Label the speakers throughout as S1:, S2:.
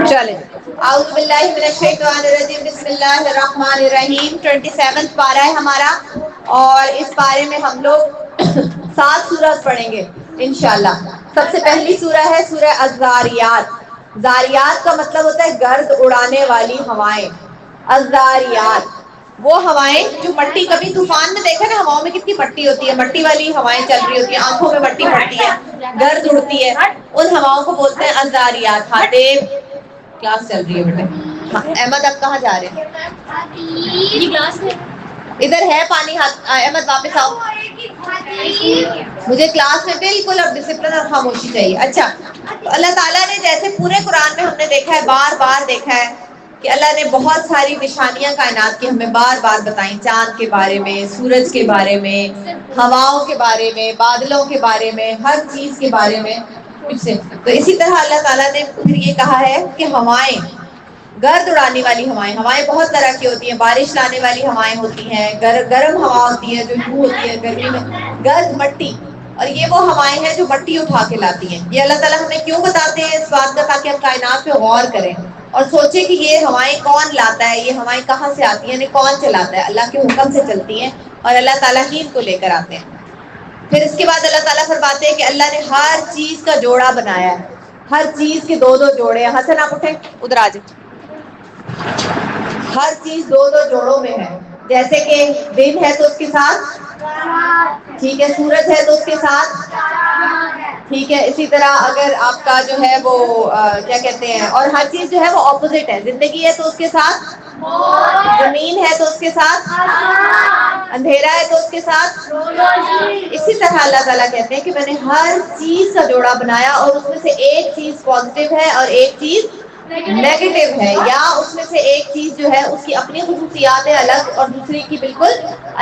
S1: چلیں اعوذ باللہ من الشیطان الرجیم بسم اللہ الرحمن الرحیم 27 پارہ ہے ہمارا اور اس پارے میں ہم لوگ 7 سورت پڑھیں گے انشاءاللہ. سب سے پہلی سورہ ہے سورہ الذاریات. ذاریات کا مطلب ہوتا ہے گرد اڑانے والی ہوائیں. الذاریات وہ ہوائیں جو مٹی, کبھی طوفان میں دیکھا نا ہواؤں میں کتنی مٹی ہوتی ہے, مٹی والی ہوائیں چل رہی ہوتی ہیں, آنکھوں میں مٹی پڑتی ہے, گرد اڑتی ہے, ان ہواؤں کو بولتے ہیں الذاریات. ہاتیب کلاس چل رہی ہے بیٹے. احمد اب کہاں جا رہے ہیں؟ ادھر ہے پانی. احمد واپس آؤ, مجھے کلاس میں بالکل اب ڈسپلن اور خاموشی چاہیے. اچھا, اللہ تعالیٰ نے جیسے پورے قرآن میں ہم نے دیکھا ہے, بار بار دیکھا ہے کہ اللہ نے بہت ساری نشانیاں کائنات کی ہمیں بار بار بتائیں. چاند کے بارے میں, سورج کے بارے میں, ہواؤں کے بارے میں, بادلوں کے بارے میں, ہر چیز کے بارے میں. تو اسی طرح اللہ تعالیٰ نے پھر یہ کہا ہے کہ ہوائیں, گرد اڑانے والی ہوائیں, ہوائیں بہت طرح کی ہوتی ہیں. بارش لانے والی ہوائیں ہوتی ہیں, گرم ہوا ہوتی ہے جو لو ہوتی ہے گرمی میں, گرد مٹی, اور یہ وہ ہوائیں ہیں جو مٹی اٹھا کے لاتی ہیں. یہ اللہ تعالیٰ ہمیں کیوں بتاتے ہیں اس بات کا, تاکہ ہم کائنات پہ غور کریں اور سوچیں کہ یہ ہوائیں کون لاتا ہے, یہ ہوائیں کہاں سے آتی ہیں, یعنی کون چلاتا ہے. اللہ کے حکم سے چلتی ہیں اور اللہ تعالیٰ ہی ان کو لے کر آتے ہیں. پھر اس کے بعد اللہ تعالیٰ فرماتے ہیں کہ اللہ نے ہر چیز کا جوڑا بنایا ہے, ہر چیز کے دو دو جوڑے ہیں. حسن آپ اٹھیں, ادھر آ جائیں. ہر چیز دو دو جوڑوں میں ہے. جیسے کہ دن ہے تو اس کے ساتھ, ٹھیک ہے, سورج ہے تو اس کے ساتھ, ٹھیک ہے. اسی طرح اگر آپ کا جو ہے وہ کیا کہتے ہیں, اور ہر چیز جو ہے وہ اپوزٹ ہے. زندگی ہے تو اس کے ساتھ, زمین ہے تو اس کے ساتھ, اندھیرا ہے تو اس کے ساتھ. اسی طرح اللہ تعالیٰ کہتے ہیں کہ میں نے ہر چیز کا جوڑا بنایا اور اس میں سے ایک چیز پازیٹیو ہے اور ایک چیز نیگیٹو ہے, یا اس میں سے ایک چیز جو ہے اس کی اپنی خصوصیات ہے الگ اور دوسری کی بالکل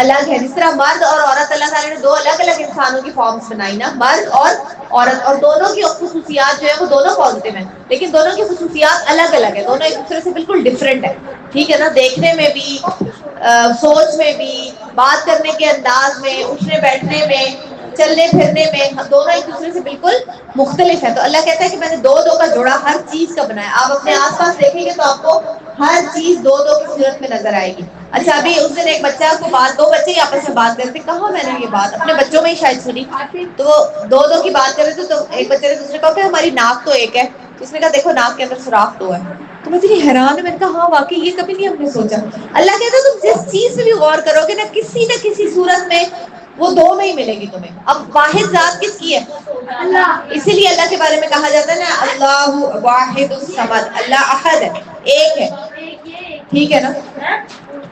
S1: الگ ہے. جس طرح مرد اور عورت, اللہ تعالیٰ نے دو الگ الگ انسانوں کی فارمز بنائی نا, مرد اور عورت, اور دونوں کی خصوصیات جو ہے وہ دونوں پازیٹیو ہیں, لیکن دونوں کی خصوصیات الگ الگ ہیں, دونوں ایک دوسرے سے بالکل ڈفرینٹ ہے. ٹھیک ہے نا, دیکھنے میں بھی, سوچ میں بھی, بات کرنے کے انداز میں, اٹھنے بیٹھنے میں, چلنے پھرنے میں, دونوں ایک دوسرے سے بالکل مختلف ہے. تو اللہ کہتا ہے کہ میں نے دو دو کا جوڑا ہر چیز کا بنایا. آپ اپنے آس پاس دیکھیں گے تو آپ کو ہر چیز دو دو کی صورت میں نظر آئے گی. اچھا, ابھی اس دن ایک بچہ کو بات, دو بچے ہی آپس میں بات کرتے, کہاں میں نے یہ بات اپنے بچوں میں ہی شاید سنی, تو وہ دو دو کی بات کر رہے تھے, تو ایک بچے نے دوسرے کو کہ ہماری ناک تو ایک ہے, اس نے کہا دیکھو ناک کے اندر سوراخ دو ہے. تو میں اتنی حیران ہوں, میں نے کہا ہاں واقعی یہ کبھی نہیں ہم نے سوچا. اللہ کہتا ہے تم جس چیز میں بھی غور کرو گے نہ کسی صورت میں وہ دو میں ہی ملے گی تمہیں. اب واحد ذات کس کی ہے؟ اللہ. اسی لیے اللہ کے بارے میں کہا جاتا ہے نا, اللہ واحد الصمد, اللہ احد ہے, ایک ہے. ٹھیک ہے نا,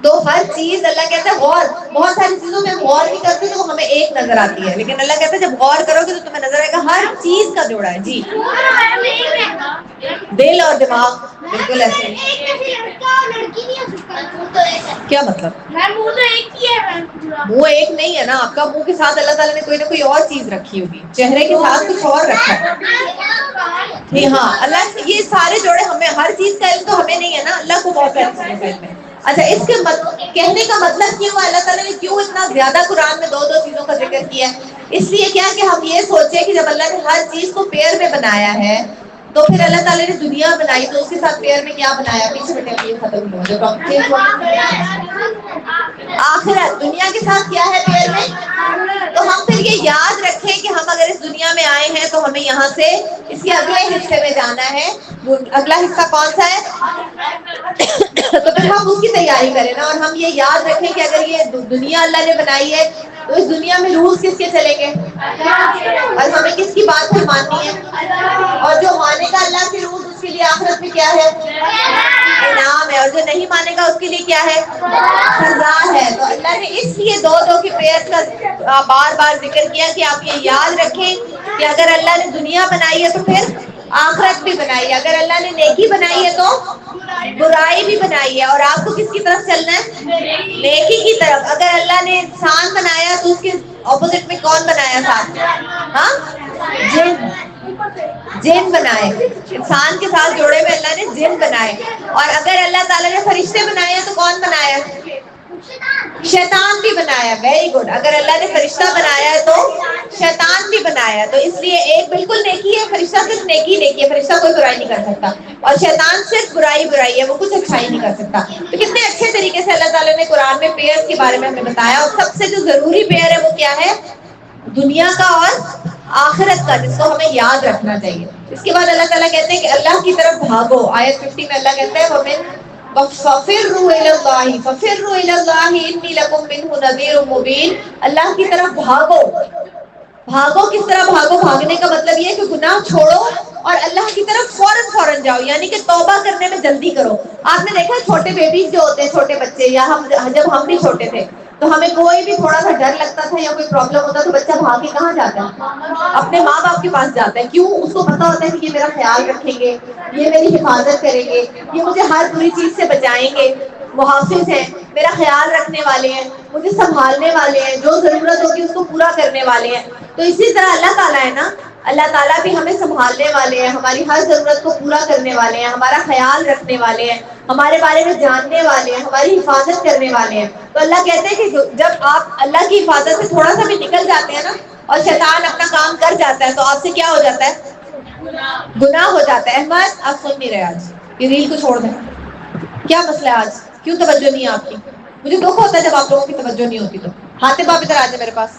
S1: تو ہر چیز اللہ کہتا ہے غور, بہت ساری چیزوں میں غور نہیں کرتے تو وہ ہمیں ایک نظر آتی ہے, لیکن اللہ کہتا ہے جب غور کرو گے تو تمہیں نظر آئے گا ہر چیز کا جوڑا ہے. جی, دل اور دماغ بالکل ایسے. کیا مطلب؟ منہ ایک نہیں ہے نا آپ کا, منہ کے ساتھ اللہ تعالیٰ نے کوئی نہ کوئی اور چیز رکھی ہوگی, چہرے کے ساتھ کچھ اور رکھا ہے. جی ہاں, اللہ یہ سارے جوڑے ہمیں, ہر چیز کا علم تو ہمیں نہیں ہے نا, اللہ کو بہت ساری چیزوں کا علم ہے. اچھا, اس کے کہنے کا مطلب کیوں ہے, اللہ تعالیٰ نے کیوں اتنا زیادہ قرآن میں دو دو چیزوں کا ذکر کیا ہے؟ اس لیے کیا کہ ہم یہ سوچیں کہ جب اللہ نے ہر چیز کو پیئر میں بنایا ہے تو پھر اللہ تعالیٰ نے دنیا بنائی تو اس کے ساتھ پیئر میں کیا بنایا؟ پیچھے بیٹے یہ ختم ہو جو آخرت, دنیا کے ساتھ کیا ہے پیئر میں؟ تو ہم پھر یہ یاد رکھیں کہ ہم اگر اس دنیا میں آئے ہیں تو ہمیں یہاں سے اس کے اگلے حصے میں جانا ہے. اگلا حصہ کون سا ہے؟ تو پھر ہم اس کی تیاری کریں نا, اور ہم یہ یاد رکھیں کہ اگر یہ دنیا اللہ نے بنائی ہے تو اس دنیا میں رولز کس کے چلیں گے, اور ہمیں کس کی بات پھر ماننی ہے, اور جو مانے گا اللہ کے رولز اس کے لیے آخرت میں کیا ہے؟ انعام ہے, اور جو نہیں مانے گا اس کے لیے کیا ہے؟ سزا ہے. تو اللہ نے اس لیے دو دو کے پیئر کا بار بار ذکر کیا کہ آپ یہ یاد رکھیں کہ اگر اللہ نے دنیا بنائی ہے تو پھر آخرت بھی بنائی ہے, اگر اللہ نے نیکی بنائی ہے تو برائی بھی بنائی ہے, اور آپ کو کس کی طرف چلنا ہے؟ نیکی کی طرف. اگر اللہ نے انسان بنایا تو اس کے اپوزٹ میں کون بنایا ساتھ؟ ہاں, جن بنائے, انسان کے ساتھ جوڑے میں اللہ نے جن بنائے. اور اگر اللہ تعالیٰ نے فرشتے بنائے ہیں تو کون بنایا؟ شیطان بھی بنایا. Very good. اگر اللہ نے فرشتہ بنایا ہے تو شیطان بھی بنایا ہے, تو اس لیے ایک بالکل نیکی ہے, فرشتہ صرف نیکی نیکی ہے, فرشتہ کوئی برائی نہیں کر سکتا, اور شیطان صرف برائی برائی ہے, وہ کچھ اچھائی نہیں کر سکتا. تو کتنے اچھے طریقے سے اللہ تعالیٰ نے قرآن میں پیئرز کے بارے میں ہمیں بتایا, اور سب سے جو ضروری پیئر ہے وہ کیا ہے؟ دنیا کا اور آخرت کا, جس کو ہمیں یاد رکھنا چاہیے. اس کے بعد اللہ تعالیٰ کہتے ہیں کہ اللہ کی طرف بھاگو. آیت 50 میں اللہ کہتا ہے فَفِرُّوا إِلَى اللَّهِ فَفِرُّوا إِلَى اللَّهِ إِنِّي لَكُم مِّنْهُ نَذِيرٌ مُّبِينٌ. اللہ کی طرف بھاگو. بھاگو کس طرح بھاگو؟ بھاگنے کا مطلب یہ ہے کہ گناہ چھوڑو اور اللہ کی طرف فوراً جاؤ, یعنی کہ توبہ کرنے میں جلدی کرو. آپ نے دیکھا چھوٹے بیبیز جو ہوتے ہیں, چھوٹے بچے, یا جب ہم بھی چھوٹے تھے تو ہمیں کوئی بھی تھوڑا سا ڈر لگتا تھا یا کوئی پرابلم ہوتا تو بچہ بھاگ کے کہاں جاتا ہے؟ اپنے ماں باپ کے پاس جاتا ہے. کیوں؟ اس کو پتا ہوتا ہے کہ یہ میرا خیال رکھیں گے, یہ میری حفاظت کریں گے, یہ مجھے ہر بری چیز سے بچائیں گے, محافظ ہیں, میرا خیال رکھنے والے ہیں, مجھے سنبھالنے والے ہیں, جو ضرورت ہوگی اس کو پورا کرنے والے ہیں. تو اسی طرح اللہ تعالیٰ ہے نا, اللہ تعالیٰ بھی ہمیں سنبھالنے والے ہیں, ہماری ہر ضرورت کو پورا کرنے والے ہیں, ہمارا خیال رکھنے والے ہیں, ہمارے بارے میں جاننے والے ہیں, ہماری حفاظت کرنے والے ہیں. تو اللہ کہتے ہیں کہ جب آپ اللہ کی حفاظت سے تھوڑا سا بھی نکل جاتے ہیں نا, اور شیطان اپنا کام کر جاتا ہے, تو آپ سے کیا ہو جاتا ہے؟ گناہ ہو جاتا ہے. احمد آپ سن نہیں رہے, آج یہ ریل کو چھوڑ دیں. کیا مسئلہ ہے آج؟ کیوں توجہ نہیں ہے آپ کی؟ مجھے دکھ ہوتا ہے جب آپ لوگوں کی توجہ نہیں ہوتی. تو حاتم آپ ادھر آ جائیں میرے پاس.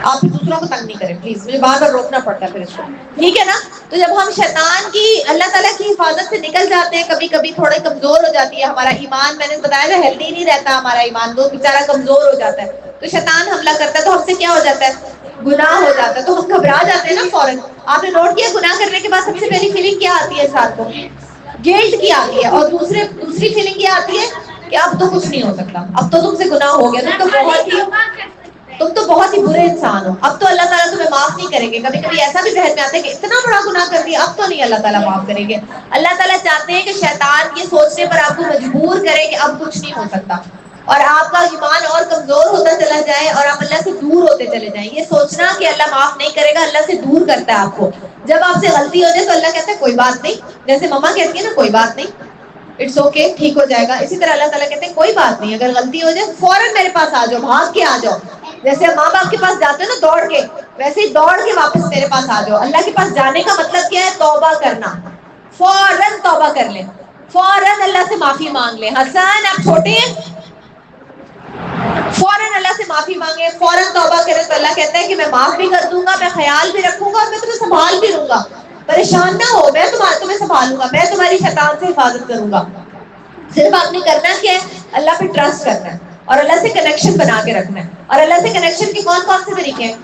S1: آپ دوسروں کو تنگ نہیں کریں پلیز, مجھے بار بار روکنا پڑتا ہے پھر اس کو, ٹھیک ہے نا. تو جب ہم شیطان کی, اللہ تعالیٰ کی حفاظت سے نکل جاتے ہیں, کبھی کبھی تھوڑے کمزور ہو جاتی ہے ہمارا ایمان, میں نے بتایا تھا ہیلدی نہیں رہتا ہمارا ایمان, تو بیچارہ کمزور ہو جاتا ہے, تو شیطان حملہ کرتا ہے, تو ہم سے کیا ہو جاتا ہے؟ گناہ ہو جاتا ہے, تو ہم گھبرا جاتے ہیں نا فوراً. آپ نے نوٹ کیا گناہ کرنے کے بعد سب سے پہلی فیلنگ کیا آتی ہے انسان کو؟ گلٹ کی آتی ہے. اور دوسری فیلنگ کیا آتی ہے کہ اب تو کچھ نہیں ہو سکتا, اب تو تم سے گناہ ہو گیا, تم تو بہت ہی برے انسان ہو, اب تو اللہ تعالیٰ تمہیں معاف نہیں کریں گے. کبھی کبھی ایسا بھی ذہن میں آتا ہے کہ اتنا بڑا گناہ کر دیا, اب تو نہیں اللہ تعالیٰ معاف کریں گے. اللہ تعالیٰ چاہتے ہیں کہ شیطان یہ سوچنے پر آپ کو مجبور کرے کہ اب کچھ نہیں ہو سکتا, اور آپ کا ایمان اور کمزور ہوتا چلا جائے, اور آپ اللہ سے دور ہوتے چلے جائیں. یہ سوچنا کہ اللہ معاف نہیں کرے گا, اللہ سے دور کرتا ہے آپ کو. جب آپ سے غلطی ہو جائے تو اللہ کہتا ہے کوئی بات نہیں, جیسے مما کہتی ہے نا کوئی بات نہیں, اٹس اوکے, ٹھیک ہو جائے گا. اسی طرح اللہ تعالیٰ کہتے ہیں کوئی بات نہیں, اگر غلطی ہو جائے فوراً میرے پاس آ جاؤ, بھاگ کے آ جاؤ. جیسے ماں باپ کے پاس جاتے ہیں نا دوڑ کے, ویسے ہی دوڑ کے واپس میرے پاس آ جاؤ. اللہ کے پاس جانے کا مطلب کیا ہے؟ توبہ کرنا. فوراً توبہ کر لیں, فوراً اللہ سے معافی مانگ لیں. حسن آپ چھوٹے ہیں, فوراً اللہ سے معافی مانگے, فوراً توبہ کرے, تو اللہ کہتا ہے کہ میں معاف بھی کر دوں گا, میں خیال بھی رکھوں گا, اور میں تمہیں سنبھال بھی لوں گا. پریشان نہ ہو, میں تمہیں سنبھالوں گا, میں تمہاری شیطان سے حفاظت کروں گا. صرف آپ نے کرنا کیا ہے؟ اللہ پہ ٹرسٹ کرنا ہے, اور اللہ سے کنیکشن بنا کے رکھنا ہے. اور اللہ سے کنیکشن کے کون کون سے طریقے ہیں؟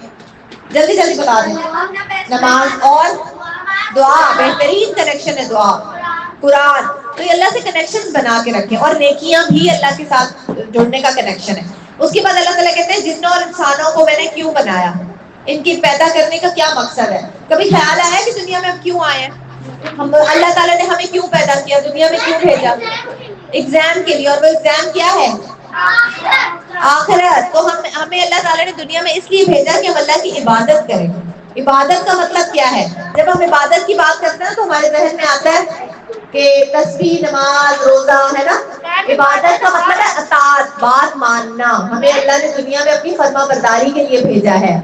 S1: جلدی جلدی بتا دیں. نماز اور دعا, بہترین کنیکشن ہے دعا, قرآن. تو یہ اللہ سے کنیکشن بنا کے رکھیں, اور نیکیاں بھی اللہ کے ساتھ جڑنے کا کنیکشن ہے. اس کے بعد اللہ تعالیٰ کہتے ہیں جنوں اور انسانوں کو میں نے کیوں بنایا, ان کی پیدا کرنے کا کیا مقصد ہے؟ کبھی خیال آیا کہ دنیا میں ہم کیوں آئے ہیں؟ اللہ تعالیٰ نے ہمیں کیوں پیدا کیا, دنیا میں کیوں بھیجا؟ ایگزام کے لیے, اور وہ ایگزام کیا ہے؟ آخرت. تو ہمیں اللہ تعالیٰ نے دنیا میں اس لیے بھیجا کہ ہم اللہ کی عبادت کریں. عبادت کا مطلب کیا ہے؟ جب ہم عبادت کی بات کرتے ہیں تو ہمارے ذہن میں آتا ہے کہ تسبیح, نماز, روزہ, ہے نا. عبادت کا مطلب ہے اطاعت, بات ماننا. ہمیں اللہ نے دنیا میں اپنی فرما برداری کے لیے بھیجا ہے,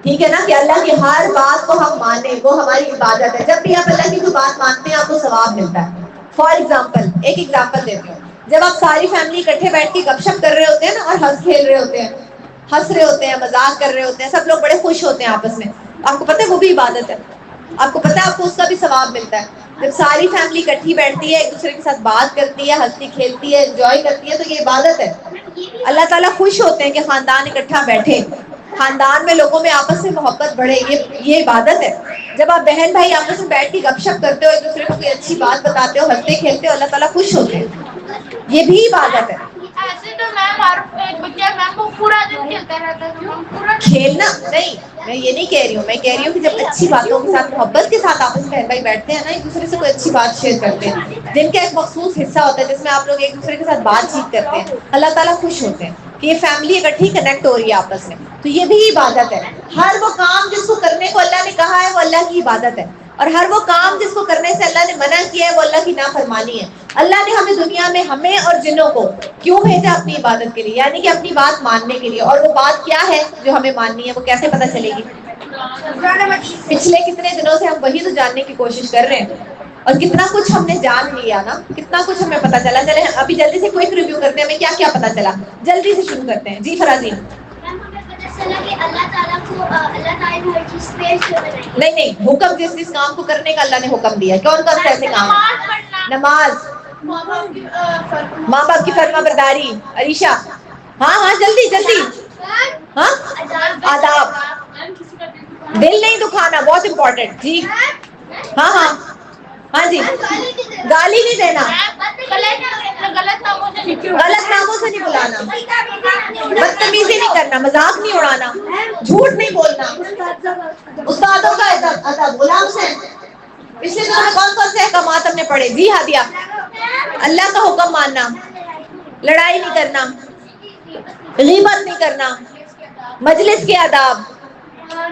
S1: ٹھیک ہے نا, کہ اللہ کی ہر بات کو ہم مانیں, وہ ہماری عبادت ہے. جب بھی آپ اللہ کی کوئی بات مانتے ہیں آپ کو ثواب ملتا ہے. فار ایگزامپل, ایک ایگزامپل دیتی ہوں. جب آپ ساری فیملی اکٹھے بیٹھ کے گپ شپ کر رہے ہوتے ہیں نا, اور ہنس کھیل رہے ہوتے ہیں, ہنس رہے ہوتے ہیں, مذاق کر رہے ہوتے ہیں, سب لوگ بڑے خوش ہوتے ہیں آپس میں, آپ کو پتہ ہے وہ بھی عبادت ہے. آپ کو پتہ ہے آپ کو اس کا بھی ثواب ملتا ہے. جب ساری فیملی اکٹھی بیٹھتی ہے, ایک دوسرے کے ساتھ بات کرتی ہے, ہنستی کھیلتی ہے, انجوائے کرتی ہے, تو یہ عبادت ہے. اللہ تعالیٰ خوش ہوتے ہیں کہ خاندان اکٹھا بیٹھے, خاندان میں لوگوں میں آپس میں محبت بڑھے, یہ عبادت ہے. جب آپ بہن بھائی آپس میں بیٹھ کے گپ شپ کرتے ہو, ایک دوسرے کو کوئی اچھی بات بتاتے ہو, ہنستے کھیلتے ہو, اللہ تعالیٰ خوش ہوتے ہیں, یہ بھی عبادت ہے.
S2: ایسے تو میم اور ایک بچہ میم وہ پورا دن کھیلتا رہتا ہے.
S1: کھیلنا نہیں, میں یہ نہیں کہہ رہی ہوں, میں کہہ رہی ہوں کہ جب اچھی باتوں کے ساتھ, محبت کے ساتھ آپس میں بہن بھائی بیٹھتے ہیں نا, ایک دوسرے سے کوئی اچھی بات شیئر کرتے ہیں, جن کا ایک مخصوص حصہ ہوتا ہے جس میں آپ لوگ ایک دوسرے کے ساتھ بات چیت کرتے ہیں, اللہ تعالیٰ خوش ہوتے ہیں کہ یہ فیملی اکٹھی کنیکٹ ہو رہی ہے آپس میں. تو یہ بھی عبادت ہے. ہر وہ کام جس کو کرنے کو اللہ نے کہا ہے وہ اللہ کی عبادت ہے. اور ہر وہ کام جس کو کرنے سے اللہ نے منع کیا ہے وہ اللہ کی نافرمانی ہے. اللہ نے ہمیں دنیا میں ہمیں اور جنوں کو کیوں بھیجا؟ اپنی عبادت کے لیے، یعنی کہ اپنی بات ماننے کے لیے. اور وہ بات کیا ہے جو ہمیں ماننی ہے؟ وہ کیسے پتہ چلے گی؟ پچھلے کتنے دنوں سے ہم وہی تو جاننے کی کوشش کر رہے ہیں اور کتنا کچھ ہم نے جان لیا نا، کتنا کچھ ہمیں پتہ چلا. چلے ابھی جلدی سے کوئک ریویو کرتے ہیں ہمیں کیا کیا پتہ چلا. جلدی سے شروع کرتے ہیں. جی فرازین. نہیں، حکم جس کام کو کرنے کا اللہ نے حکم دیا. کون کون سے ایسے کام؟ نماز، ماں باپ کی فرما برداری. عریشہ. ہاں جلدی جلدی. ہاں آداب. دل نہیں دکھانا، بہت امپورٹنٹ. جی ہاں جی. گالی نہیں دینا، غلط ناموں سے نہیں بلانا، بدتمیزی نہیں کرنا، مذاق نہیں اڑانا، جھوٹ نہیں بولنا، استادوں کا ادب. غلام حسین. پچھلے دنوں میں کون کون سے احکامات ہم نے پڑھے؟ جی ہادیہ. اللہ کا حکم ماننا، لڑائی نہیں کرنا، غیبت نہیں کرنا، مجلس کے آداب،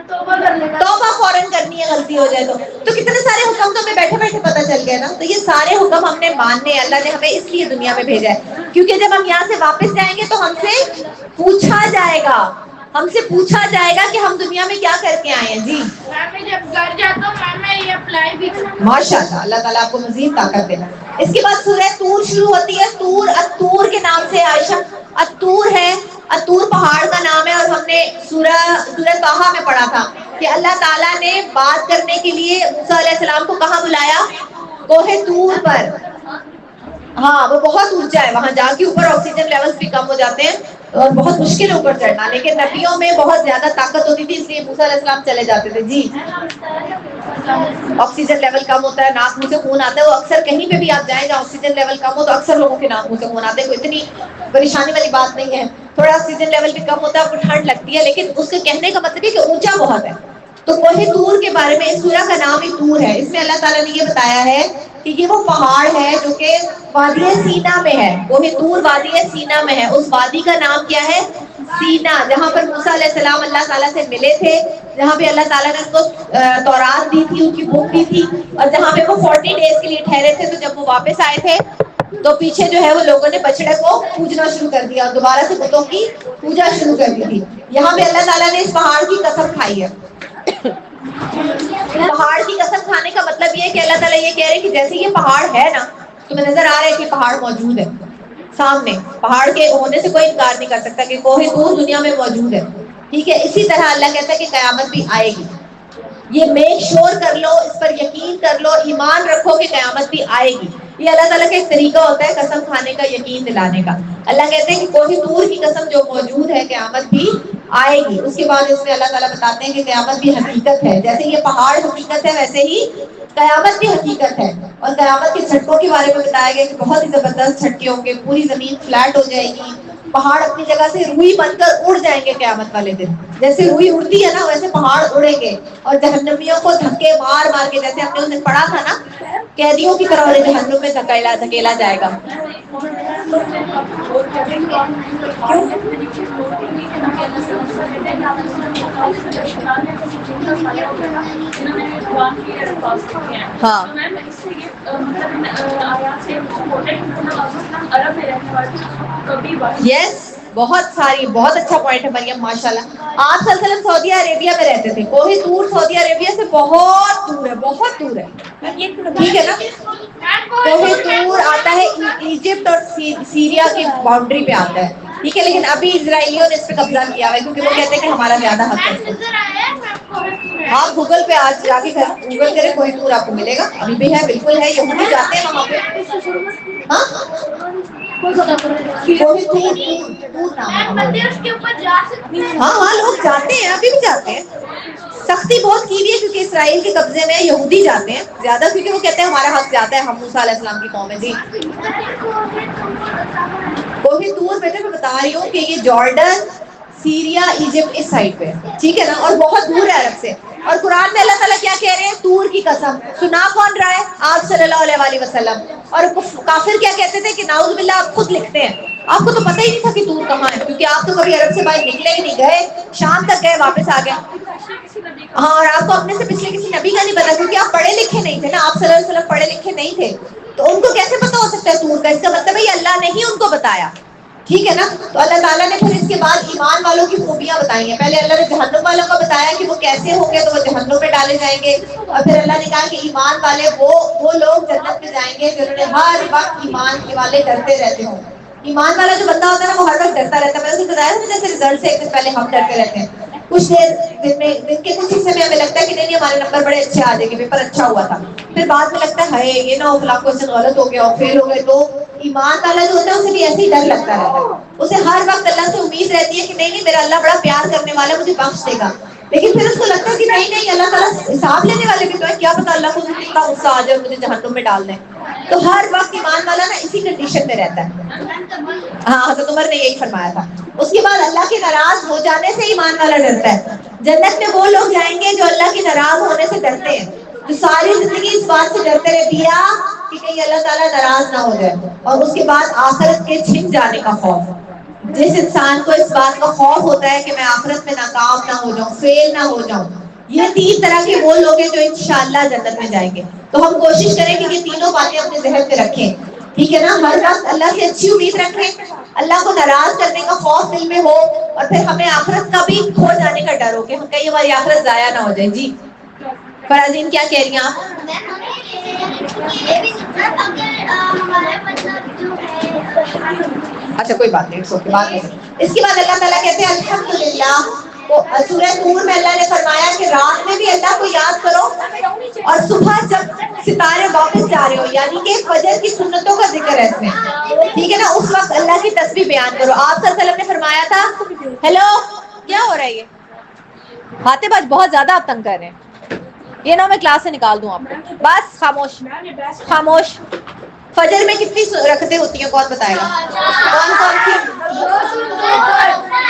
S1: توبہ فوراً کرنی ہے غلطی ہو جائے تو کتنے سارے حکم تو ہمیں بیٹھے بیٹھے پتہ چل گئے نا. تو یہ سارے حکم ہم نے ماننے ہیں. اللہ نے ہمیں اس لیے دنیا میں بھیجا ہے کیونکہ جب ہم یہاں سے واپس جائیں گے تو ہم سے پوچھا جائے گا، ہم سے پوچھا جائے گا کہ ہم دنیا میں کیا کر کے آئے ہیں. جی
S2: جب گھر جاتا ہوں میں یہ اپلائی بھی کروں.
S1: ماشاء اللہ، اللہ تعالیٰ آپ کو مزید طاقت دینا. اس کے بعد سورہ طور شروع ہوتی ہے. طور، الطور کے نام سے عائشہ. الطور ہے، الطور پہاڑ کا نام ہے. اور ہم نے سورہ طٰہٰ میں پڑھا تھا کہ اللہ تعالیٰ نے بات کرنے کے لیے موسیٰ علیہ السلام کو کہاں بلایا؟ کوہ طور پر. ہاں وہ بہت اونچا ہے، وہاں جا کے اوپر آکسیجن لیولز بھی کم ہو جاتے ہیں اور بہت مشکل ہے اوپر چڑھنا. لیکن نبیوں میں بہت زیادہ طاقت ہوتی تھی اس لیے موسیٰ علیہ السلام چلے جاتے تھے. جی آکسیجن لیول کم ہوتا ہے، ناک منہ سے خون آتا ہے. وہ اکثر کہیں پہ بھی آپ جائیں جہاں آکسیجن لیول کم ہو تو اکثر لوگوں کے ناک منہ سے خون آتے ہیں. کوئی اتنی پریشانی والی بات نہیں ہے. تھوڑا آکسیجن لیول بھی کم ہوتا ہے، آپ کو ٹھنڈ لگتی ہے، لیکن اس کے کہنے کا مطلب ہے کہ اونچا بہت ہے. تو کوہ طور کے بارے میں اس سورہ کا نام ہی طور ہے. اس میں اللہ تعالیٰ نے یہ بتایا ہے کہ یہ وہ پہاڑ ہے جو کہ وادی سینا میں ہے. کوہ طور وادی سینا میں ہے. اس وادی کا نام کیا ہے؟ سینا. جہاں پر موسیٰ علیہ السلام اللہ تعالیٰ سے ملے تھے، جہاں پہ اللہ تعالیٰ نے ان کو تورات دی تھی، ان کی بک دی تھی، اور جہاں پہ وہ 40 ڈیز کے لیے ٹھہرے تھے. تو جب وہ واپس آئے تھے تو پیچھے جو ہے وہ لوگوں نے بچڑے کو پوجنا شروع کر دیا، دوبارہ سے بتوں کی پوجا شروع کر دی تھی. یہاں پہ اللہ تعالیٰ نے اس پہاڑ کی قسم کھائی ہے. پہاڑ کی قسم کھانے کا مطلب یہ ہے کہ اللہ تعالیٰ یہ کہہ رہے ہیں کہ جیسے یہ پہاڑ ہے نا، تمہیں نظر آ رہا ہے کہ پہاڑ موجود ہے سامنے، پہاڑ کے ہونے سے کوئی انکار نہیں کر سکتا کہ کوہ طور دنیا میں موجود ہے. ٹھیک ہے، اسی طرح اللہ کہتا ہے کہ قیامت بھی آئے گی. یہ میک شور کر لو، اس پر یقین کر لو، ایمان رکھو کہ قیامت بھی آئے گی. یہ اللہ تعالیٰ کا ایک طریقہ ہوتا ہے قسم کھانے کا، یقین دلانے کا. اللہ کہتے ہیں کہ کوہ طور کی قسم جو موجود ہے، قیامت بھی آئے گی. اس کے بعد اس میں اللہ تعالیٰ بتاتے ہیں کہ قیامت بھی حقیقت ہے. جیسے یہ پہاڑ حقیقت ہے ویسے ہی قیامت بھی حقیقت ہے. اور قیامت کے جھٹکوں کے بارے میں بتایا گیا کہ بہت ہی زبردست جھٹکے ہوں گے. پوری زمین فلیٹ ہو جائے گی، پہاڑ اپنی جگہ سے روئی بن کر اڑ جائیں گے قیامت والے دن. جیسے روئی اڑتی ہے نا ویسے پہاڑ اڑیں گے. اور جہنمیوں کو دھکے مار مار کے، جیسے ہم نے اس دن پڑھا تھا نا، قیدیوں کی طرح انہیں جہنم میں دھکیلا جائے گا. ہاں یس، بہت ساری، بہت اچھا پوائنٹ ہے مریم، ماشاءاللہ. آپ صلی اللہ علیہ وسلم سعودی عربیہ میں رہتے تھے. کوہ طور سعودی عربیہ سے بہت دور ہے، بہت دور ہے. ٹھیک ہے نا. کوہ طور آتا ہے ایجپٹ اور سیریا کی باؤنڈری پہ آتا ہے. ٹھیک ہے، لیکن ابھی اسرائیلیوں نے اس پہ قبضہ کیا ہوا ہے کیونکہ وہ کہتے ہیں کہ ہمارا زیادہ حق ہے. آپ گوگل پہ آج جا کے گوگل کریں، کوہ طور آپ کو ملے گا. ابھی بھی ہے، بالکل ہے. یہودی جاتے ہیں وہاں پہ. ہاں ہاں لوگ جاتے ہیں، ابھی بھی جاتے ہیں. سختی بہت کی ہوئی ہے کیونکہ اسرائیل کے قبضے میں یہودی جاتے ہیں زیادہ، کیونکہ وہ کہتے ہیں ہمارا حق زیادہ ہے، ہم موسیٰ علیہ السلام کی قوم ہے. جی کوہ طور بیٹے میں بتا رہی ہوں کہ یہ جارڈن، سیریا، ایجپٹ اس سائڈ پہ. ٹھیک ہے نا، اور بہت دور ہے عرب سے. اور قرآن میں اللہ تعالیٰ کیا کہہ رہے ہیں؟ طور کی قسم. سنا کون رہا ہے؟ آپ صلی اللہ علیہ وسلم. اور کافر کیا کہتے تھے کہ نعوذ باللہ آپ خود لکھتے ہیں. آپ کو تو پتہ ہی نہیں تھا کہ طور کہاں ہے، کیونکہ آپ تو کبھی عرب سے باہر نکلے ہی نہیں، گئے شام تک گئے واپس آ گئے. ہاں، اور آپ کو اپنے سے پچھلے کسی نبی کا نہیں پتا، کیونکہ آپ پڑھے لکھے نہیں تھے نا، آپ صلی اللہ علیہ وسلم پڑھے لکھے نہیں تھے، تو ان کو کیسے پتا ہو سکتا ہے طور کا؟ اس کا مطلب ہے یہ اللہ نے ہی ان کو بتایا، ٹھیک ہے نا؟ تو اللہ تعالیٰ نے پھر اس کے بعد ایمان والوں کی خوبیاں بتائی ہیں. پہلے اللہ نے جہنم والوں کو بتایا کہ وہ کیسے ہوں گے، تو وہ جہنم میں ڈالے جائیں گے، اور پھر اللہ نے کہا کہ ایمان والے وہ لوگ جنت میں جائیں گے جنہوں نے ہر وقت ایمان والے ڈرتے رہتے ہوں. ایمان والا جو بندہ ہوتا ہے نا، وہ ہر وقت ڈرتا رہتا ہے. میں نے اسے بتایا تھا جیسے رزلٹ سے ایک دن پہلے ہم ڈرتے رہتے ہیں، کچھ دیر دن کے کچھ حصے میں ہمیں لگتا ہے کہ نہیں ہمارے نمبر بڑے اچھے آ جائیں گے، پیپر اچھا ہوا تھا، پھر بعد میں لگتا ہے یہ نہ ہو فلاں کوشچن غلط ہو گیا اور فیل ہو گئے. تو ایمان والا جو ہوتا ہے اسے بھی ایسے ہی ڈر لگتا رہتا ہے، اسے ہر وقت اللہ سے امید رہتی ہے کہ نہیں میرا اللہ بڑا پیار کرنے والا ہے، مجھے بخش دے گا. لیکن پھر اس کو لگتا ہے کہ نہیں اللہ تعالیٰ حساب لینے والے بھی تو ہے، کیا پتا اللہ کو کتنا غصہ آ جائے مجھے جہنم میں ڈال دیں. تو ہر وقت ایمان والا نا اسی کنڈیشن میں رہتا ہے. ہاں، حضرت عمر نے یہی فرمایا تھا. اس کے بعد اللہ کے ناراض ہو جانے سے ایمان والا ڈرتا ہے. جنت میں وہ لوگ جائیں گے جو اللہ کے ناراض ہونے سے ڈرتے ہیں، جو ساری زندگی اس بات سے ڈرتے رہے دیا کہ کہیں اللہ تعالیٰ ناراض نہ ہو جائے. اور اس کے بعد آخرت کے چھن جانے کا خوف. جس انسان کو اس بات کا خوف ہوتا ہے کہ میں آخرت میں ناکام نہ ہو جاؤں، فیل نہ ہو جاؤں، یہ 3 طرح کے وہ لوگ ہیں جو انشاءاللہ جنت میں جائیں گے. تو ہم کوشش کریں کہ یہ تینوں باتیں اپنے ذہن میں رکھیں، ٹھیک ہے نا؟ ہر وقت اللہ سے اچھی امید رکھیں، اللہ کو ناراض کرنے کا خوف دل میں ہو، اور پھر ہمیں آخرت کا بھی کھو جانے کا ڈر ہو کہ کہیں ہماری آخرت ضائع نہ ہو جائے. جی فرازین کیا کہہ رہی ہیں آپ؟ اچھا کوئی بات نہیں، بات نہیں. اس کے بعد اللہ تعالیٰ کہتے ہیں الحمدللہ. سورہ نور میں اللہ نے فرمایا کہ رات میں بھی اللہ کو یاد کرو، اور صبح جب ستارے واپس جا رہے ہو، یعنی کہ فجر کی سنتوں کا ذکر ہے اس میں، ٹھیک ہے نا؟ اس وقت اللہ کی تسبیح بیان کرو. آپ صلی اللہ علیہ وسلم نے فرمایا تھا، ہیلو کیا ہو رہا ہے یہ ہاتھے باز بہت زیادہ آپ تنگ کر رہے ہیں، یہ نہ میں کلاس سے نکال دوں آپ کو. بس خاموش خاموش. فجر میں کتنی رکعتیں ہوتی ہیں کون بتائے گا؟ کون کون سی؟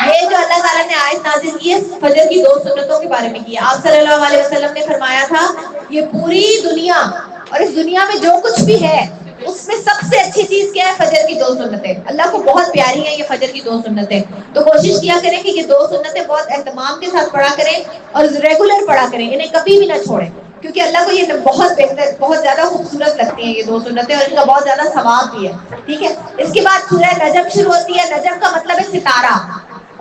S1: یہ جو اللہ تعالیٰ نے آیت نازل کی ہے فجر کی 2 سنتوں کے بارے میں کی ہے. آپ صلی اللہ علیہ وسلم نے فرمایا تھا یہ پوری دنیا اور اس دنیا میں جو کچھ بھی ہے اس میں سب سے اچھی چیز کیا ہے؟ فجر کی 2 سنتیں. اللہ کو بہت پیاری ہیں یہ فجر کی 2 سنتیں. تو کوشش کیا کریں کہ یہ 2 سنتیں بہت اہتمام کے ساتھ پڑھا کریں اور ریگولر پڑھا کریں، انہیں کبھی بھی نہ چھوڑیں، کیونکہ اللہ کو یہ بہت بہتر، بہت زیادہ خوبصورت لگتی ہیں یہ 2 سنتیں، اور ان کا بہت زیادہ ثواب بھی ہے، ٹھیک ہے؟ اس کے بعد سورہ نجم شروع ہوتی ہے. نجم کا مطلب ہے ستارہ،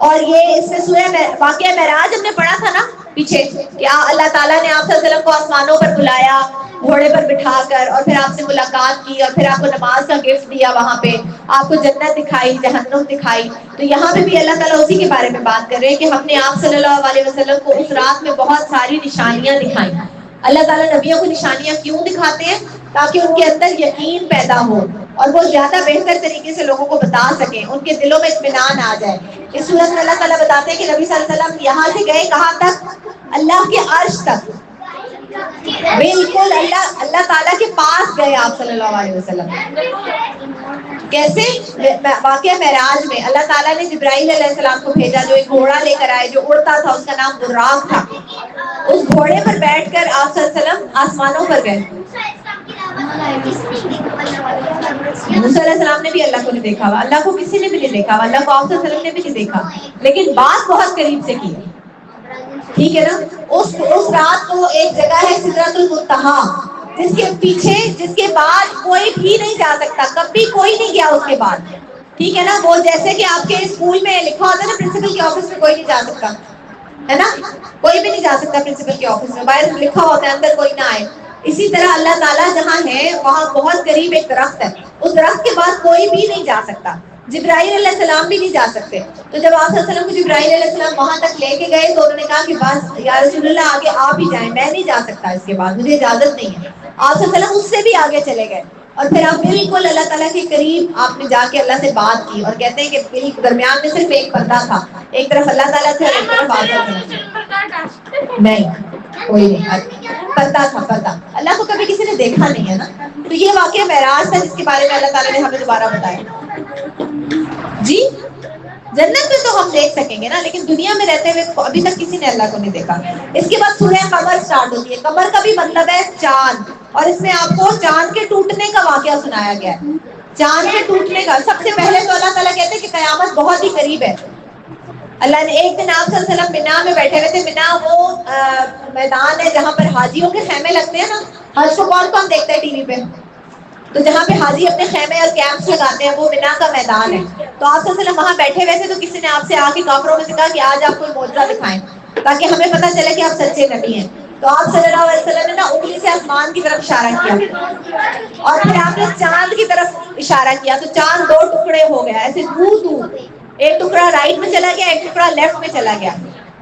S1: اور یہ اس میں سورہ واقعہ معراج ہم نے پڑھا تھا نا پیچھے، کہ اللہ تعالیٰ نے آپ صلی اللہ علیہ وسلم کو آسمانوں پر بلایا گھوڑے پر بٹھا کر، اور پھر آپ سے ملاقات کی، اور پھر آپ کو نماز کا گفٹ دیا، وہاں پہ آپ کو جنت دکھائی، جہنم دکھائی. تو یہاں پہ بھی اللہ تعالیٰ اسی کے بارے میں بات کر رہے ہیں کہ ہم نے آپ صلی اللہ علیہ وسلم کو اس رات میں بہت ساری نشانیاں دکھائیں. اللہ تعالیٰ نبیوں کو نشانیاں کیوں دکھاتے ہیں؟ تاکہ ان کے اندر یقین پیدا ہو اور وہ زیادہ بہتر طریقے سے لوگوں کو بتا سکیں، ان کے دلوں میں اطمینان آ جائے. اس صورت میں اللہ تعالیٰ بتاتے ہیں کہ نبی صلی اللہ علیہ وسلم یہاں سے گئے کہاں تک؟ اللہ کے عرش تک، بالکل اللہ تعالیٰ کے پاس گئے آپ صلی اللہ علیہ وسلم. کیسے؟ واقعہ معراج میں اللہ تعالیٰ نے جبرائیل علیہ السلام کو بھیجا، جو ایک گھوڑا لے کر آئے جو اڑتا تھا، اس کا نام براق تھا. اس گھوڑے پر بیٹھ کر آپ صلی اللہ علیہ وسلم آسمانوں پر گئے. موسیٰ علیہ السلام نے بھی اللہ کو نہیں دیکھا ہوا، اللہ کو کسی نے بھی نہیں دیکھا ہوا، اللہ کو آپ صلی اللہ علیہ وسلم نے بھی نہیں دیکھا، لیکن بات بہت قریب سے کی، ٹھیک ہے نا؟ اس رات کو ایک جگہ ہے سدرۃ المنتہا، جس کے پیچھے، جس کے بعد کوئی بھی نہیں جا سکتا، کبھی کوئی نہیں گیا اس کے بعد، ٹھیک ہے نا؟ وہ جیسے کہ آپ کے اسکول میں لکھا ہوتا ہے نا پرنسپل کے آفس میں کوئی نہیں جا سکتا، ہے نا؟ کوئی بھی نہیں جا سکتا پرنسپل کے آفس میں، باہر لکھا ہوتا ہے اندر کوئی نہ آئے. اسی طرح اللہ تعالیٰ جہاں ہے وہاں بہت قریب ایک درخت ہے، اس درخت کے بعد کوئی بھی نہیں جا سکتا، جبرائیل علیہ السلام بھی نہیں جا سکتے. تو جب آپ صلی اللہ علیہ وسلم کو جبرائیل علیہ السلام وہاں تک لے کے گئے تو انہوں نے کہا کہ بس یا رسول اللہ آگے آپ ہی جائیں، میں نہیں جا سکتا، اس کے بعد مجھے اجازت نہیں ہے. آپ صلی اللہ علیہ وسلم اس سے بھی آگے چلے گئے، اور پھر آپ بالکل اللہ تعالیٰ کے قریب آپ نے جا کے اللہ سے بات کی، اور کہتے ہیں کہ بالکل درمیان میں صرف ایک پردہ تھا، ایک طرف اللہ تعالیٰ تھے اور ایک طرف آپ صلی اللہ علیہ وسلم. نہیں کوئی نہیں، پردہ تھا، پردہ. اللہ کو کبھی کسی نے دیکھا نہیں ہے نا. تو یہ واقعہ معراج تھا جس کے بارے میں اللہ تعالیٰ نے ہمیں دوبارہ بتایا. جی جنت میں تو ہم دیکھ سکیں گے نا، لیکن دنیا میں رہتے ہوئے ابھی تک کسی نے اللہ کو نہیں دیکھا. اس کے بعد سورہ قمر سٹارٹ ہوتی ہے. قمر کا بھی مطلب ہے چاند، اور اس میں آپ کو چاند کے ٹوٹنے کا واقعہ سنایا گیا ہے. چاند کے ٹوٹنے کا سب سے پہلے تو اللہ تعالیٰ کہتے ہیں کہ قیامت بہت ہی قریب ہے. اللہ نے ایک دن آپ صلی اللہ علیہ وسلم منا میں بیٹھے ہوئے تھے. منا وہ میدان ہے جہاں پر حاجیوں کے خیمے لگتے ہیں نا. حج کو کون کون دیکھتا ہے ٹی وی پہ؟ تو جہاں پہ حاجی اپنے خیمے اور کیمپس لگاتے ہیں وہ منا کا میدان ہے. تو آپ صلی اللہ علیہ وسلم وہاں بیٹھے ہوئے تھے تو کسی نے آپ سے آ کے کافروں میں سے کہا کہ آج آپ کوئی معجزہ دکھائیں تاکہ ہمیں پتہ چلے کہ آپ سچے نبی ہیں. تو آپ صلی اللہ علیہ وسلم نے نا انگلی سے آسمان کی طرف اشارہ کیا اور پھر آپ نے چاند کی طرف اشارہ کیا تو چاند 2 ٹکڑے ہو گیا ایسے دور دور. ایک ٹکڑا رائٹ میں چلا گیا, ایک ٹکڑا لیفٹ میں چلا گیا,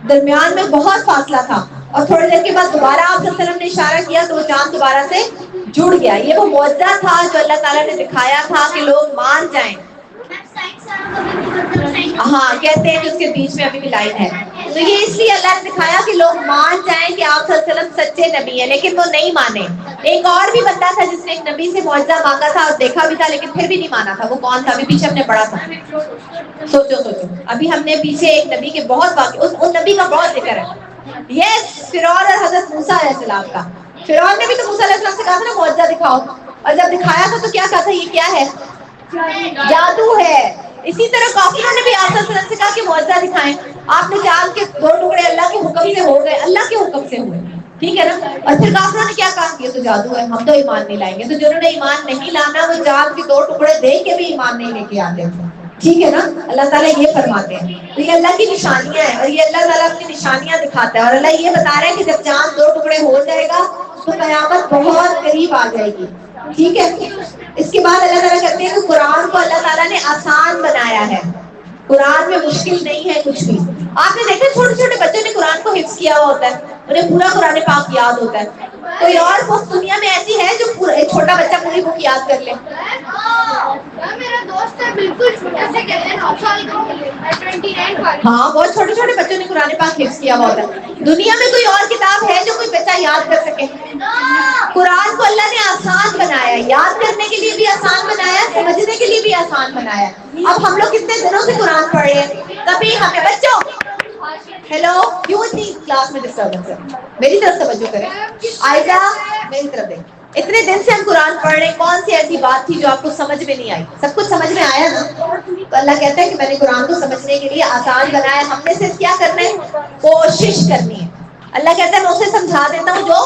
S1: درمیان میں بہت فاصلہ تھا. اور تھوڑی دیر کے بعد دوبارہ آپ صلی اللہ علیہ وسلم نے اشارہ کیا تو وہ چاند دوبارہ سے جڑ گیا. یہ وہ معجزہ تھا جو اللہ تعالیٰ نے دکھایا تھا کہ لوگ مان جائیں. ہاں کہتے ہیں کہ اس کے بیچ میں ابھی بھی لائن ہے. تو یہ اس لیے اللہ نے دکھایا کہ لوگ مان جائیں کہ آپ صلی اللہ علیہ وسلم سچے نبی ہیں, لیکن وہ نہیں مانے. ایک اور بھی بندہ تھا جس نے ایک نبی سے معجزہ مانگا تھا اور دیکھا بھی تھا لیکن پھر بھی نہیں مانا تھا. وہ کون تھا؟ ابھی پیچھے ہم نے پڑھا تھا. سوچو ابھی ہم نے پیچھے ایک نبی کے بہت واقع اس نبی کا بہت ذکر ہے. یس فرعون اور حضرت موسیٰ علیہ السلام کا. فرعون نے بھی تو موسیٰ علیہ السلام سے کہا تھا نا معجزہ دکھاؤ, اور جب دکھایا تھا تو کیا کہا تھا یہ کیا ہے؟ جادو ہے. اسی طرح کافروں نے بھی آپ صلی اللہ علیہ وسلم سے کہا کہ معجزہ دکھائیں. آپ نے چاند کے 2 ٹکڑے اللہ کے حکم سے ہو گئے, اللہ کے حکم سے ہوئے, ٹھیک ہے نا. اور پھر کافروں نے کیا کہا؟ یہ تو جادو ہے, ہم تو ایمان نہیں لائیں گے. تو جنہوں نے ایمان نہیں لانا وہ چاند کے 2 ٹکڑے دیکھ کے بھی ایمان نہیں لے کے آتے تھے, ٹھیک ہے نا. اللہ تعالیٰ یہ فرماتے ہیں. تو یہ اللہ کی نشانیاں ہیں اور یہ اللہ تعالیٰ اپنی نشانیاں دکھاتا ہے. اور اللہ یہ بتا رہا ہے کہ جب چاند 2 ٹکڑے ہو جائے گا تو قیامت بہت قریب آ جائے گی, ٹھیک ہے. اس کے بعد اللہ تعالیٰ کہتے ہیں کہ قرآن کو اللہ تعالیٰ نے آسان بنایا ہے. قرآن میں مشکل نہیں ہے کچھ بھی. آپ نے دیکھا چھوٹے چھوٹے بچوں نے قرآن کو حفظ کیا ہوا ہوتا ہے, انہیں پورا قرآن پاک یاد ہوتا ہے. کوئی اور بک دنیا میں ایسی ہے جو ایک چھوٹا بچہ پوری بک یاد کر لے؟
S2: میرا دوست ہے بالکل چھوٹے سے کہتے ہیں 9 سال کا, 29
S1: ہاں بہت چھوٹے چھوٹے بچوں نے قرآن پاک حفظ کیا ہوا ہوتا ہے. دنیا میں کوئی اور کتاب ہے جو کوئی بچہ یاد کر سکے؟ قرآن کو اللہ نے آسان بنایا, یاد کرنے کے لیے بھی آسان بنایا, سمجھنے کے لیے بھی آسان بنایا. اب ہم لوگ کتنے دنوں سے قرآن پڑھ رہے ہیں, کبھی ہمیں بچوں ہیلو کیوں اتنی کلاس میں ڈسٹربنس ہے؟ میری طرف توجہ کریں. آئزہ میری طرف دیکھ. اتنے دن سے ہم قرآن پڑھ رہے ہیں, کون سی ایسی بات تھی جو آپ کو سمجھ میں نہیں آئی؟ سب کچھ سمجھ میں آیا نا. تو اللہ کہتا ہے کہ میں نے قرآن کو سمجھنے کے لیے آسان بنایا. ہم نے صرف کیا کرنا ہے؟ کوشش کرنی ہے. اللہ کہتا ہے میں اسے سمجھا دیتا ہوں جو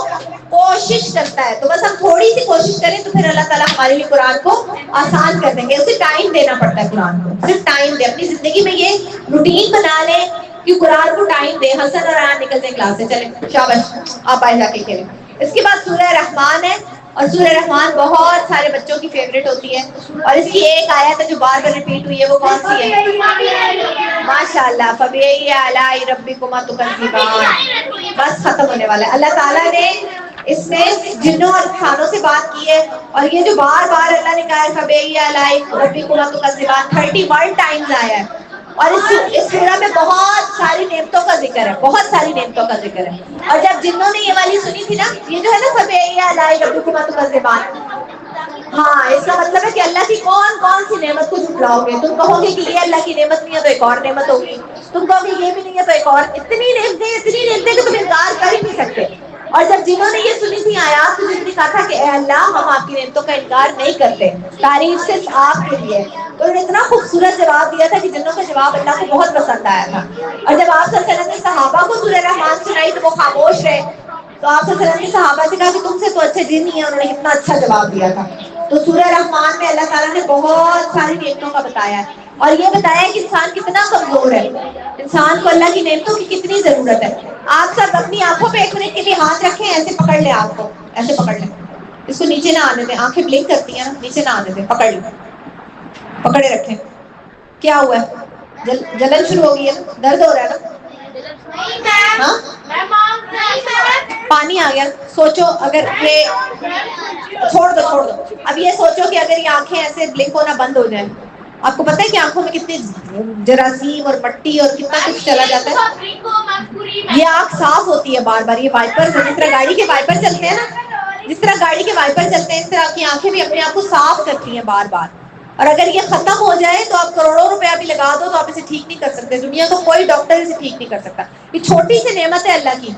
S1: کوشش کرتا ہے. تو بس ہم تھوڑی سی کوشش کریں تو پھر اللہ تعالیٰ ہمارے لیے قرآن کو آسان کر دیں گے. اسے ٹائم دینا پڑتا ہے قرآن کو, صرف ٹائم دے. اپنی زندگی میں یہ روٹین بنا لیں کہ قرآن کو ٹائم دے. حسن اور آیان نکلتے ہیں کلاس سے, چلیں شاباش آپ آئے جا کے کھیلیں. اس کے بعد سورہ رحمان ہے, اور سورہ رحمان بہت سارے بچوں کی فیوریٹ ہوتی ہے. اور اس کی ایک آیت ہے جو بار بار ریپیٹ ہوئی ہے, وہ کون سی ہے؟ ماشاءاللہ فَبِأَيِّ آلَاءِ رَبِّكُمَا تُكَذِّبَانِ. بس ختم ہونے والا ہے. اللہ تعالیٰ نے اس میں جنوں اور انسانوں سے بات کی ہے, اور یہ جو بار بار اللہ نے کہا ہے فَبِأَيِّ آلَاءِ رَبِّكُمَا تُكَذِّبَانِ 31 ٹائمز آیا ہے. اور اس سورہ میں بہت ساری نعمتوں کا ذکر ہے, بہت ساری نعمتوں کا ذکر ہے. اور جب جنوں نے یہ والی سنی تھی نا, یہ جو ہے نا فَبِأَيِّ آلَاءِ رَبِّكُمَا تُكَذِّبَانِ, ہاں اس کا مطلب ہے کہ اللہ کی کون کون سی نعمت کو جھٹلاؤ گے. تم کہو گے کہ یہ اللہ کی نعمت نہیں ہے تو ایک اور نعمت ہوگی, تم کہو گے یہ بھی نہیں ہے تو ایک اور. اتنی نعمتیں کہ تم انکار کر ہی نہیں سکتے. اور جب جنہوں نے یہ سنی تھی آیات تو جن نے کہا تھا کہ اے اللہ ہم آپ کی نعمتوں کا انکار نہیں کرتے, تعریف صرف آپ کے لیے. تو انہوں نے اتنا خوبصورت جواب دیا تھا کہ جنوں کا جواب اللہ کو بہت پسند آیا تھا. اور جب آپ صلی اللہ علیہ وسلم نے صحابہ کو سورہ رحمان سنائی تو وہ خاموش رہے. تو آپ صلی اللہ علیہ وسلم نے صحابہ سے کہا کہ تم سے تو اچھے جن ہی ہیں, انہوں نے اتنا اچھا جواب دیا تھا. تو سورہ رحمان میں اللہ تعالیٰ نے بہت ساری نعمتوں کا بتایا ہے, اور یہ بتایا ہے کہ انسان کتنا کمزور ہے, انسان کو اللہ کی نعمتوں کی کتنی ضرورت ہے. آپ سب اپنی آنکھوں پہ 1 منٹ کے لیے ہاتھ رکھیں, ایسے پکڑ لیں آپ کو, ایسے پکڑ لیں, اس کو نیچے نہ آنے دیں. آنکھیں بلنک کرتی ہیں نا, نیچے نہ آنے دیں, پکڑ لیں, پکڑے رکھیں. کیا ہوا ہے؟ جلن شروع ہو گئی ہے نا, درد ہو رہا ہے نا؟ ہاں پانی آ گیا. سوچو اگر یہ چھوڑ دو, اب یہ سوچو کہ اگر یہ آنکھیں ایسے بلنک ہونا بند ہو جائیں, آپ کو پتہ ہے کہ آنکھوں میں کتنی جراثیم اور مٹی اور کتنا کچھ چلا جاتا ہے. یہ آنکھ صاف ہوتی ہے بار بار. یہ وائپر جس طرح گاڑی کے وائپر چلتے ہیں نا, جس طرح گاڑی کے وائپر چلتے ہیں اس طرح آپ کی آنکھیں بھی اپنے آپ کو صاف کرتی ہیں بار بار. اور اگر یہ ختم ہو جائے تو آپ کروڑوں روپیہ بھی لگا دو تو آپ اسے ٹھیک نہیں کر سکتے. دنیا کا کوئی ڈاکٹر اسے ٹھیک نہیں کر سکتا. یہ چھوٹی سی نعمت ہے اللہ کی,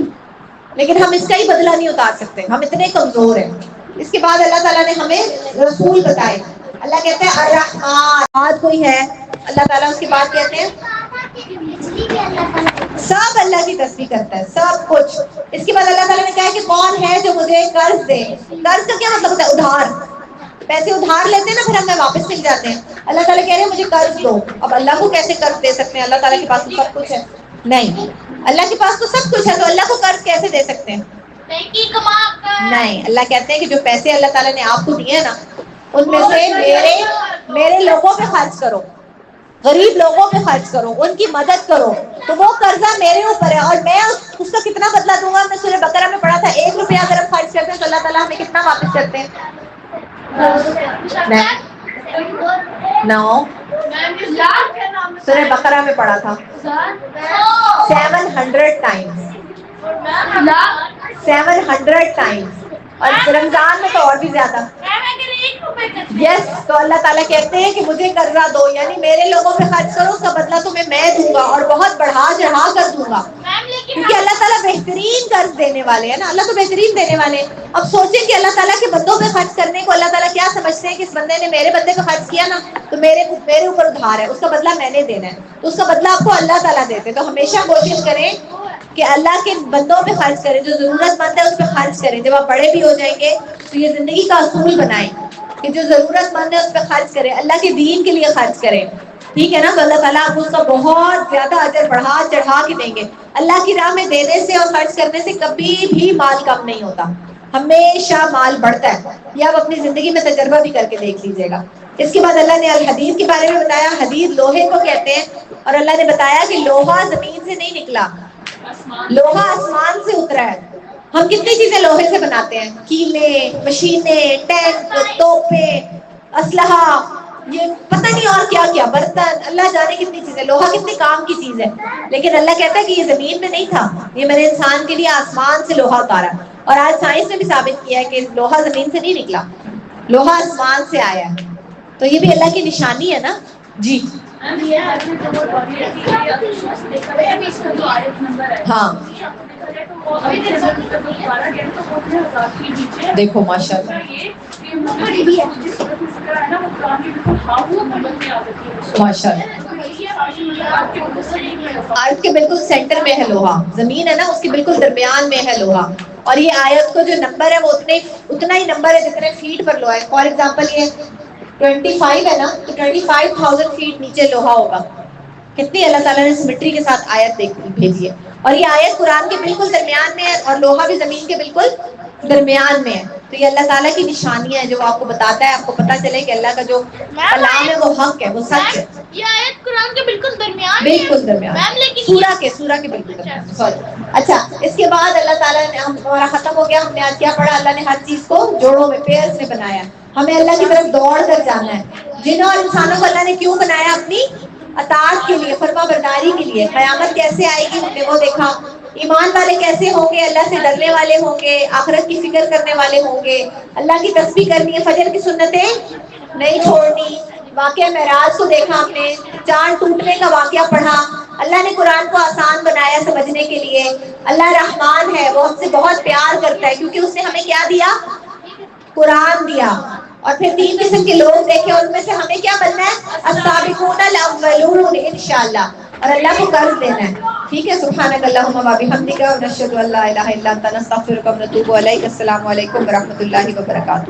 S1: لیکن ہم اس کا ہی بدلہ نہیں اتار سکتے, ہم اتنے کمزور ہیں. اس کے بعد اللہ تعالیٰ نے ہمیں رسول بتائے. اللہ کہتے ہیں الرحمن, آج کوئی ہے اللہ تعالیٰ اس کے بعد کہتے ہیں سب اللہ کی تسبیح کرتا ہے، سب کچھ۔ اس کے بعد اللہ تعالیٰ نے کہا کہ کون ہے جو مجھے قرض دے۔ قرض کا کیا مطلب ہوتا ہے؟ ادھار۔ پیسے ادھار لیتے ہیں نا، پھر ہمیں واپس مل جاتے ہیں۔ اللہ تعالیٰ کہہ رہے ہیں مجھے قرض دو۔ اب اللہ کو کیسے قرض دے سکتے ہیں؟ اللہ تعالیٰ کے پاس تو سب کچھ ہے۔ نہیں، اللہ کے پاس تو سب کچھ ہے، تو اللہ کو قرض کیسے دے سکتے ہیں؟ نہیں، اللہ کہتے ہیں کہ جو پیسے اللہ تعالیٰ نے آپ کو دیے نا، ان میں سے میرے لوگوں پہ خرچ کرو، غریب لوگوں پہ خرچ کرو، ان کی مدد کرو، تو وہ قرضہ میرے اوپر ہے اور میں اس کا کتنا بدلہ دوں گا؟ میں سورہ بقرہ میں پڑھا تھا 1 روپیہ اگر ہم خرچ کرتے ہیں تو اللہ تعالیٰ ہمیں کتنا واپس کرتے ہیں؟ 9 سورہ بقرہ میں پڑھا تھا 700 ٹائمز، 700 ٹائمز، اور رمضان میں تو اور بھی زیادہ۔ یس، تو اللہ تعالیٰ کہتے ہیں کہ مجھے قرضہ دو، یعنی میرے لوگوں پہ خرچ کرو، اس کا بدلہ تمہیں میں دوں گا اور بہت بڑھا چڑھا کر دوں گا، کیونکہ اللہ تعالیٰ بہترین قرض دینے والے ہیں نا، اللہ تو بہترین دینے والے ہیں۔ اب سوچیں کہ اللہ تعالیٰ کے بندوں پہ خرچ کرنے کو اللہ تعالیٰ کیا سمجھتے ہیں کہ اس بندے نے میرے بندے پہ خرچ کیا نا، تو میرے اوپر ادھار ہے، اس کا بدلہ میں نے دینا ہے، تو اس کا بدلہ آپ کو اللہ تعالیٰ دیتے ہیں۔ تو ہمیشہ کوشش کریں کہ اللہ کے بندوں پہ خرچ کریں، جو ضرورت مند ہے اس پہ خرچ کریں۔ جب آپ بڑے بھی ہو جائیں گے تو یہ زندگی کا اصول بنائیں کہ جو ضرورت مند ہے اس پہ خرچ کریں، اللہ کے دین کے لیے خرچ کریں، ٹھیک ہے نا؟ تو اللہ تعالیٰ آپ کو اس کا بہت زیادہ اجر بڑھا چڑھا کے دیں گے۔ اللہ کی راہ میں دینے سے اور خرچ کرنے سے کبھی بھی مال کم نہیں ہوتا، ہمیشہ مال بڑھتا ہے۔ یہ آپ اپنی زندگی میں تجربہ بھی کر کے دیکھ لیجیے گا۔ اس کے بعد اللہ نے الحدید کے بارے میں بتایا، حدید لوہے کو کہتے ہیں، اور اللہ نے بتایا کہ لوہا زمین سے نہیں نکلا، لوہا آسمان سے اترا ہے۔ ہم کتنی چیزیں لوہے سے بناتے ہیں، کیلے، مشینیں، ٹینک، توپیں، اسلحہ، یہ پتہ نہیں اور کیا کیا، برتن، اللہ جانے کتنی چیزیں۔ لوہا کتنے کام کی چیز ہے، لیکن اللہ کہتا ہے کہ یہ زمین میں نہیں تھا، یہ میں نے انسان کے لیے آسمان سے لوہا اتارا۔ اور آج سائنس نے بھی ثابت کیا ہے کہ لوہا زمین سے نہیں نکلا، لوہا آسمان سے آیا ہے، تو یہ بھی اللہ کی نشانی ہے نا۔ جی ہاں دیکھو ماشاء اللہ، ماشاء اللہ، آیت کے بالکل سینٹر میں ہے لوہا، زمین ہے نا اس کے بالکل درمیان میں ہے لوہا، اور یہ آیت کو جو نمبر ہے وہ اتنا ہی نمبر ہے جتنے فیٹ پر لوہا ہے۔ فار ایگزامپل یہ 25 ہے نا، تو 25,000 فیٹ نیچے لوہا ہوگا۔ کتنی اللہ تعالیٰ نے سمٹری کے ساتھ آیت بھیجی ہے، اور یہ آیت قرآن کے بالکل درمیان میں ہے اور لوہا بھی زمین کے بالکل درمیان میں ہے۔ تو یہ اللہ تعالیٰ کی نشانیاں ہے جو آپ کو بتاتا ہے، آپ کو پتہ چلے کہ اللہ کا جو کلام ہے وہ حق ہے، وہ سچ ہے۔
S2: یہ آیت قرآن کے بالکل درمیان،
S1: بالکل درمیان، سورہ کے بالکل درمیان، سوری۔ اچھا، اس کے بعد اللہ تعالیٰ نے ہمارا ختم ہو گیا، ہم نے آج کیا پڑھا؟ اللہ نے ہر چیز کو جوڑوں میں، پیئرز میں بنایا، ہمیں اللہ کی طرف دوڑ کر جانا ہے۔ جنوں اور انسانوں کو اللہ نے کیوں بنایا؟ اپنی اطاعت کے لیے، فرما برداری کے لیے۔ قیامت کیسے آئے گی ہم نے وہ دیکھا، ایمان والے کیسے ہوں گے، اللہ سے ڈرنے والے ہوں گے، آخرت کی فکر کرنے والے ہوں گے، اللہ کی تسبیح کرنی ہے، فجر کی سنتیں نہیں چھوڑنی۔ واقعہ معراج کو دیکھا ہم نے، چاند ٹوٹنے کا واقعہ پڑھا۔ اللہ نے قرآن کو آسان بنایا سمجھنے کے لیے۔ اللہ رحمان ہے، وہ ہم سے بہت پیار کرتا ہے کیونکہ اس نے ہمیں کیا دیا؟ قرآن دیا۔ اور پھر 3 قسم کے لوگ دیکھے، ان میں سے ہمیں کیا بننا ہے؟ السابقون الاولون انشاءاللہ، اور اللہ کو قرض دینا ہے، ٹھیک ہے؟ سبحانک اللہم و بحمدک، ونشہد ان لا الہ الا انت، نستغفرک ونتوب الیک۔ السلام علیکم ورحمۃ اللہ وبرکاتہ۔